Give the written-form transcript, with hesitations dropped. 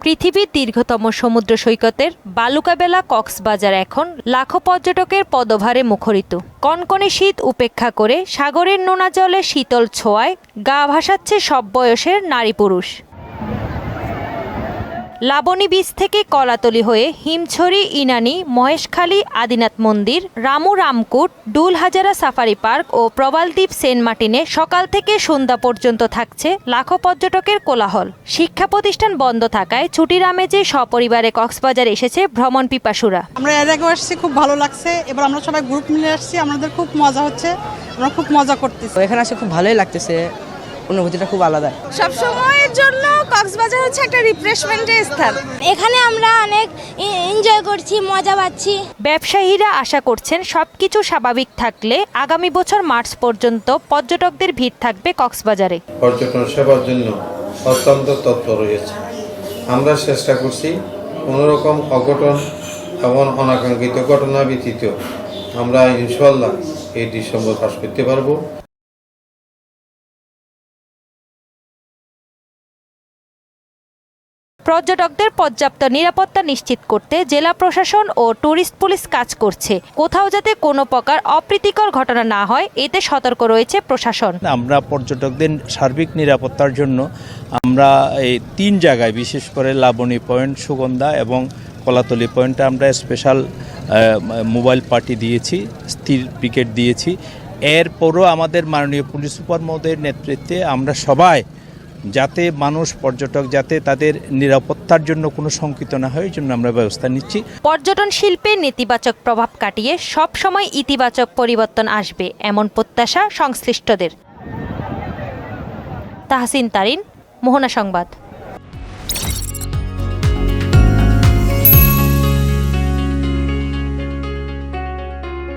পৃথিবীর দীর্ঘতম সমুদ্র সৈকতের বালুকাবেলা কক্সবাজার এখন লাখো পর্যটকের পদভারে মুখরিত। কনকনে শীত উপেক্ষা করে সাগরের নোনা জলে শীতল ছোঁয়ায় গা ভাসাচ্ছে সব বয়সের নারী পুরুষ। লাবণী বীচ থেকে কলাতলি হয়ে হিমছড়ি, ইনানি, মহেশখালী, আদিনাথ মন্দির, রামু রামকুট, ডুল হাজারা সাফারি পার্ক ও প্রবালদ্বীপ সেন্ট মার্টিনে সকাল থেকে সন্ধ্যা পর্যন্ত থাকছে লাখো পর্যটকের কোলাহল। শিক্ষা প্রতিষ্ঠান বন্ধ থাকায় ছুটির আমেজে সপরিবারে কক্সবাজার এসেছে ভ্রমণ পিপাসুরা। আমরা এর আগেও আসছি, খুব ভালো লাগছে। এবার আমরা সবাই গ্রুপ মিলে আসছি, আমাদের খুব মজা হচ্ছে, আমরা খুব মজা করতেছি। এখানে আসে খুব ভালোই লাগতেছে, অনুভূতিটা খুব আলাদা। সব সময়ের জন্য কক্সবাজার হচ্ছে একটা রিফ্রেশমেন্টের স্থান। এখানে আমরা অনেক এনজয় করছি, মজা পাচ্ছি। ব্যবসায়ীরা আশা করছেন সবকিছু স্বাভাবিক থাকলে আগামী বছর মার্চ পর্যন্ত পর্যটকদের ভিড় থাকবে কক্সবাজারে। পর্যটন সেবার জন্য অত্যন্ত তৎপর রয়েছে। আমরা চেষ্টা করছি কোনোরকম অঘটন এবং অনাকাঙ্ক্ষিত ঘটনা ব্যতীত আমরা ইনশাআল্লাহ এই ডিসেম্বর পাস করতে পারবো। পর্যটকদের পর্যাপ্ত নিরাপত্তা নিশ্চিত করতে জেলা প্রশাসন ও ট্যুরিস্ট পুলিশ কাজ করছে। কোথাও যাতে কোনো প্রকার অপ্রীতিকর ঘটনা না হয়, এতে সতর্ক রয়েছে প্রশাসন। আমরা পর্যটকদের সার্বিক নিরাপত্তার জন্য আমরা এই 3 জায়গায়, বিশেষ করে লাবণী পয়েন্ট, সুগন্ধা এবং কলাতলি পয়েন্টে আমরা স্পেশাল মোবাইল পার্টি দিয়েছি, স্থির ব্রিগেড দিয়েছি। এরপরও আমাদের মাননীয় পুলিশ সুপার মহোদয়ের নেতৃত্বে আমরা সবাই যাতে মানুষ, পর্যটক যাতে তাদের নিরাপত্তার জন্য কোনো শঙ্কিত না হয়, এই জন্য আমরা ব্যবস্থা নিচ্ছি। পর্যটন শিল্পে নেতিবাচক প্রভাব কাটিয়ে সব সময় ইতিবাচক পরিবর্তন আসবে, এমন প্রত্যাশা সংশ্লিষ্টদের। তাহসিন তারিন, মোহনা সংবাদ।